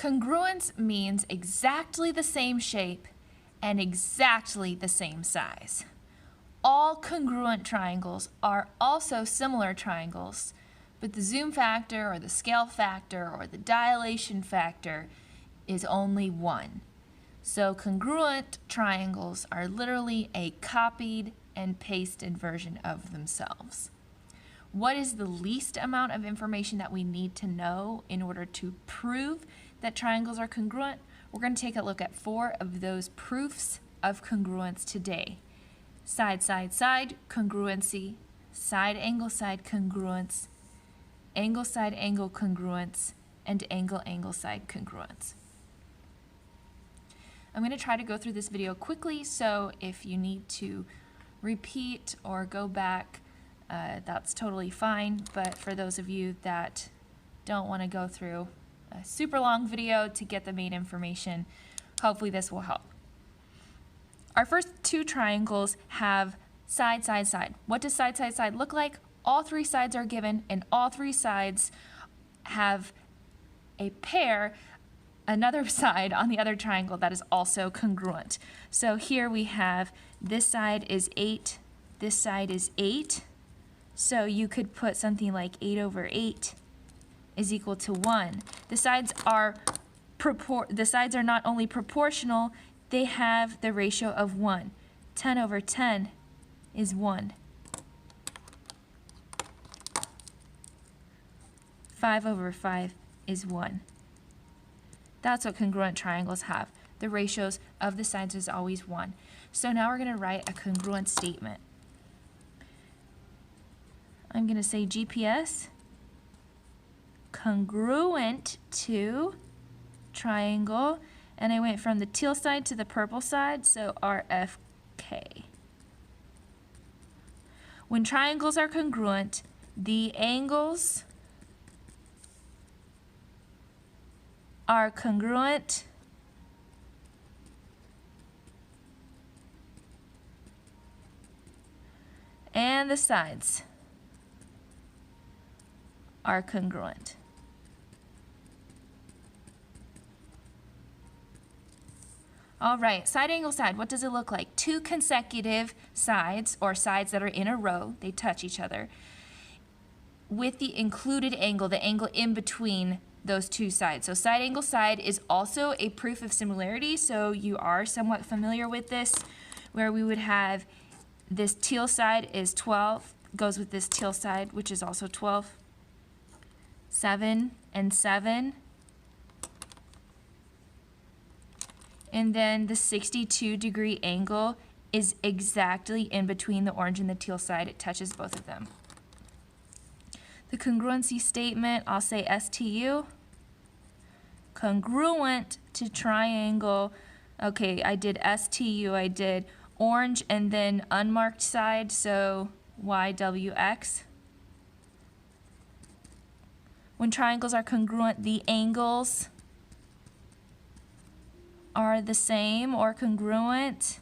Congruence means exactly the same shape and exactly the same size. All congruent triangles are also similar triangles, but the zoom factor or the scale factor or the dilation factor is only 1. So congruent triangles are literally a copied and pasted version of themselves. What is the least amount of information that we need to know in order to prove that triangles are congruent? We're going to take a look at 4 of those proofs of congruence today. Side, side, side congruency, side, side congruence, angle, congruence, and angle, side congruence. I'm going to try to go through this video quickly, so if you need to repeat or go back, that's totally fine, but for those of you that don't want to go through a super long video to get the main information, hopefully this will help. Our first 2 triangles have side, side, side. What does side, side, side look like? All 3 sides are given, and all 3 sides have a pair, another side on the other triangle that is also congruent. So here we have this side is 8, this side is 8. So you could put something like 8 over 8 is equal to 1. The sides are not only proportional, they have the ratio of 1. 10 over 10 is 1. 5 over 5 is 1. That's what congruent triangles have. The ratios of the sides is always 1. So now we're going to write a congruent statement. I'm going to say GPS congruent to triangle, and I went from the teal side to the purple side, so RFK. When triangles are congruent, the angles are congruent and the sides are congruent. All right, side, angle, side, what does it look like? 2 consecutive sides, or sides that are in a row, they touch each other, with the included angle, the angle in between those 2 sides. So side, angle, side is also a proof of similarity, so you are somewhat familiar with this, where we would have this teal side is 12, goes with this teal side, which is also 12. 7 and 7. And then the 62-degree angle is exactly in between the orange and the teal side. It touches both of them. The congruency statement, I'll say STU. Congruent to triangle. Okay, I did STU, I did orange and then unmarked side, so YWX. When triangles are congruent, the angles are the same or congruent,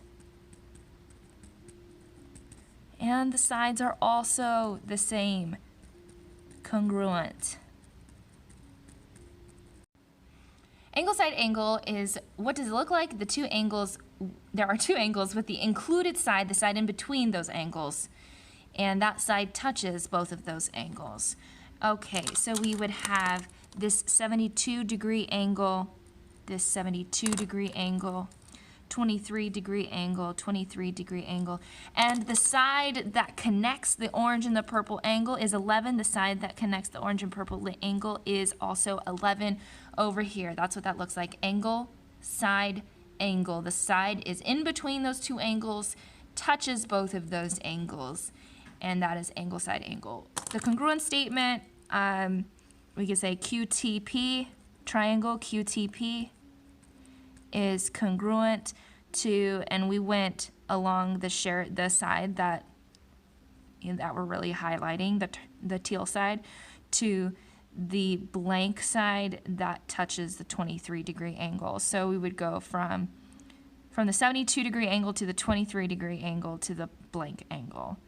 and the sides are also the same, congruent. Angle, side, angle is, what does it look like? The 2 angles, there are 2 angles with the included side, the side in between those angles, and that side touches both of those angles. Okay, so we would have this 72-degree angle, this 72-degree angle, 23-degree angle, 23-degree angle, and the side that connects the orange and the purple angle is 11. The side that connects the orange and purple angle is also 11 over here. That's what that looks like. Angle, side, angle. The side is in between those 2 angles, touches both of those angles, and that is angle, side, angle. The congruent statement, we could say QTP, triangle QTP is congruent to, and we went along the side that we're really highlighting, the teal side, to the blank side that touches the 23-degree angle. So we would go from the 72-degree angle to the 23-degree angle to the blank angle.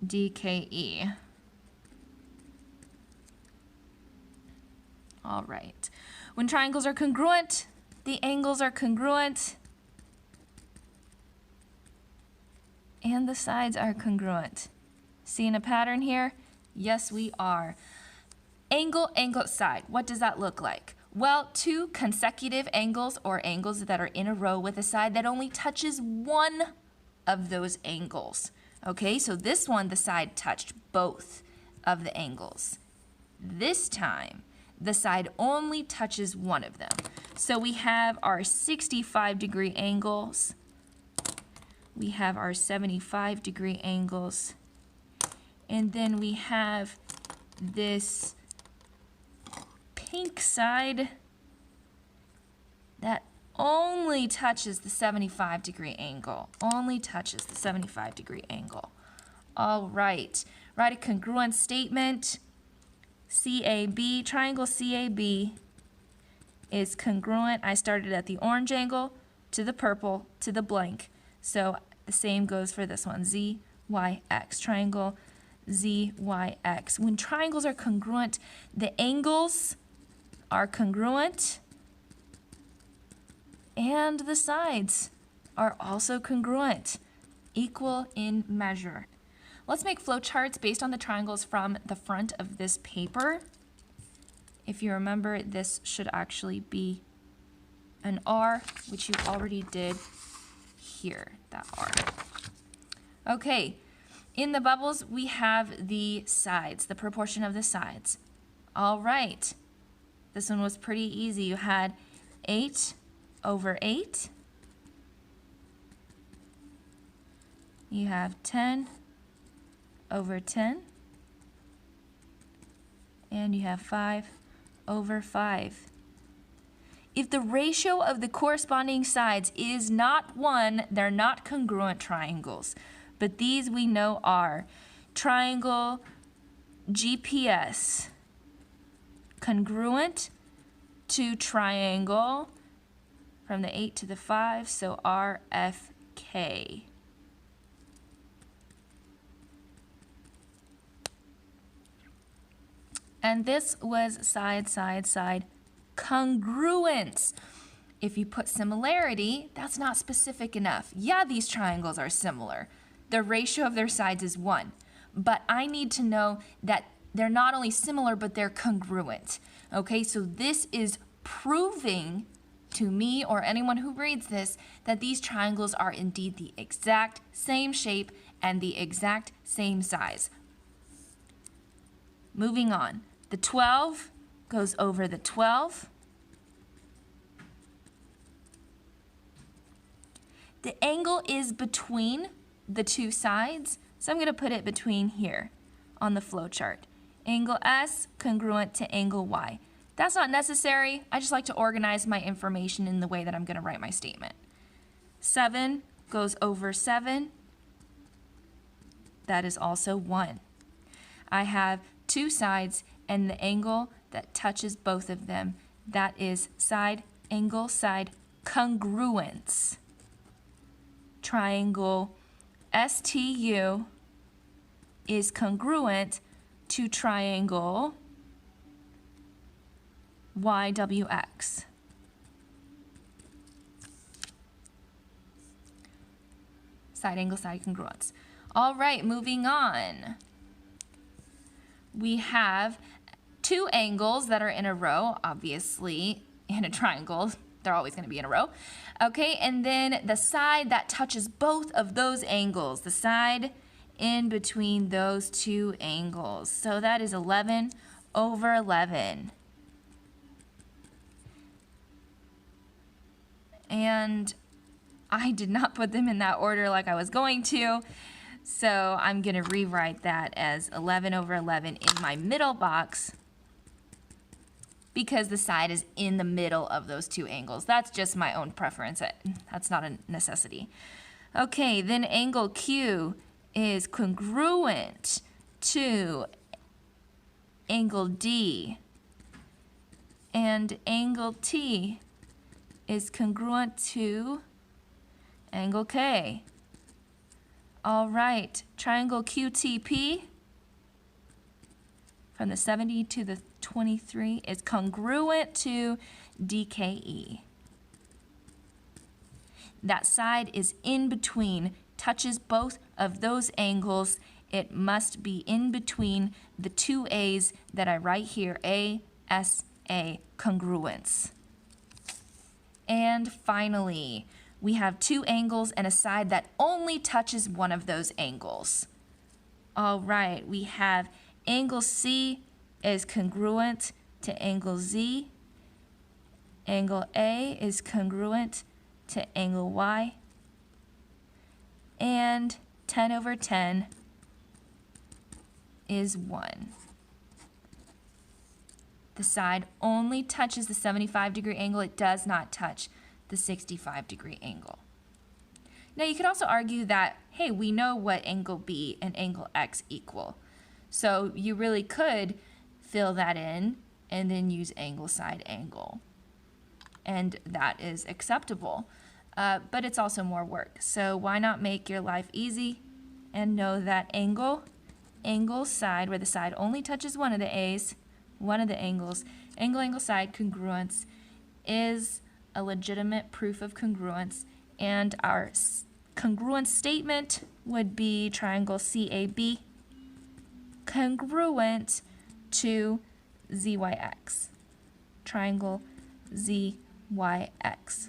DKE. All right. When triangles are congruent, the angles are congruent, and the sides are congruent. Seeing a pattern here? Yes, we are. Angle, angle, side. What does that look like? Well, two consecutive angles or angles that are in a row with a side that only touches one of those angles. Okay, so this one, the side touched both of the angles. This time, the side only touches one of them. So we have our 65-degree angles. We have our 75-degree angles. And then we have this pink side that only touches the 75-degree angle. Only touches the 75-degree angle. All right. Write a congruent statement. CAB, triangle CAB is congruent. I started at the orange angle to the purple to the blank. So the same goes for this one, ZYX, triangle ZYX. When triangles are congruent, the angles are congruent and the sides are also congruent, equal in measure. Let's make flowcharts based on the triangles from the front of this paper. If you remember, this should actually be an R, which you already did here, that R. Okay, in the bubbles, we have the sides, the proportion of the sides. All right, this one was pretty easy. You had 8 over 8. You have 10 over 10. And you have 5 over 5. If the ratio of the corresponding sides is not 1, they're not congruent triangles. But these we know are triangle GPS, congruent to triangle from the 8 to the 5, so RFK. And this was side, side, side congruence. If you put similarity, that's not specific enough. Yeah, these triangles are similar. The ratio of their sides is 1. But I need to know that they're not only similar, but they're congruent. Okay, so this is proving to me or anyone who reads this that these triangles are indeed the exact same shape and the exact same size. Moving on. The 12 goes over the 12. The angle is between the two sides, so I'm going to put it between here on the flow chart. Angle S congruent to angle Y. That's not necessary. I just like to organize my information in the way that I'm going to write my statement. 7 goes over 7. That is also 1. I have two sides and the angle that touches both of them. That is side, angle, side, congruence. Triangle STU is congruent to triangle YWX. Side angle, side congruence. All right, moving on. We have two angles that are in a row, obviously, in a triangle. They're always going to be in a row. Okay, and then the side that touches both of those angles, the side in between those two angles. So that is 11 over 11. And I did not put them in that order like I was going to. So I'm going to rewrite that as 11 over 11 in my middle box because the side is in the middle of those two angles. That's just my own preference. That's not a necessity. Okay, then angle Q is congruent to angle D. And angle T is congruent to angle K. All right, triangle QTP from the 70 to the 23 is congruent to DKE. That side is in between, touches both of those angles. It must be in between the two A's that I write here, A, S, A, congruence. And finally, we have two angles and a side that only touches one of those angles. All right, we have angle C is congruent to angle Z. Angle A is congruent to angle Y. And 10 over 10 is 1. The side only touches the 75-degree angle. It does not touch the 65-degree angle. Now you could also argue that, hey, we know what angle B and angle X equal. So you really could fill that in and then use angle side angle. And that is acceptable. But it's also more work. So why not make your life easy and know that angle side, where the side only touches one of the A's, one of the angles, angle side congruence is a legitimate proof of congruence. And our congruent statement would be triangle CAB congruent to ZYX. Triangle ZYX.